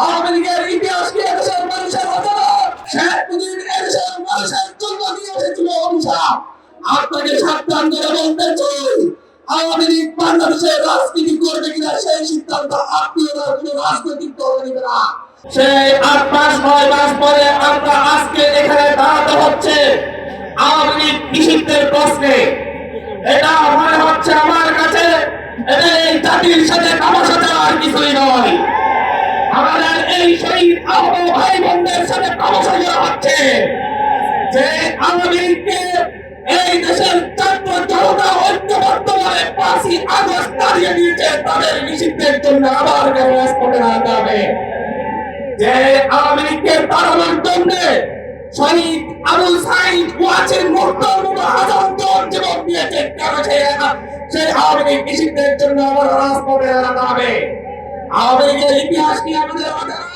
আওয়ামী লীগের ইতিহাস কি এদেশের মানুষের অজানা? শেখ মুজিব এদেশের মানুষের জন্য নিয়ে এসেছিল অভিশাপ। আপনাকে সাবধান করে বলতে চাই, আওয়ামী লীগ বাংলাদেশের রাজনীতি করবে কিনা সেই সিদ্ধান্ত আপনারা কোনো রাজনৈতিক দল নেবে না। সেই 8 মাস 9 মাস পরে আমরা আজকে এখানে দাঁড়াতে হচ্ছে আওয়ামী লীগ নিষিদ্ধের প্রশ্নে। এটা মনে হচ্ছে আমার কাছে এটা এই জাতির সাথে তামাশা আর কিছুই নয়। আমাদের এই শহীদ আহত ভাই বোনদের সাথে তামাশা করা হচ্ছে যে আওয়ামী লীগকে এই দেশের ছাত্র জনতা ঐক্যবদ্ধভাবে 5ই আগস্ট দাঁড়িয়ে দিয়েছে তাদের নিষিদ্ধের জন্য আবার রাজপথে নামতে হবে। যে আওয়ামী লীগকে তাড়ানোর জন্য শহীদ আবুল সাঈদ ওয়াসির মুর্তজার মতো হাজার জন জীবন দিয়েছে, কেন সেই আওয়ামী লীগ নিষিদ্ধের জন্য আবার রাজপথে নামতে হবে। আওয়ামী লীগের ইতিহাস কি আমাদের অজানা?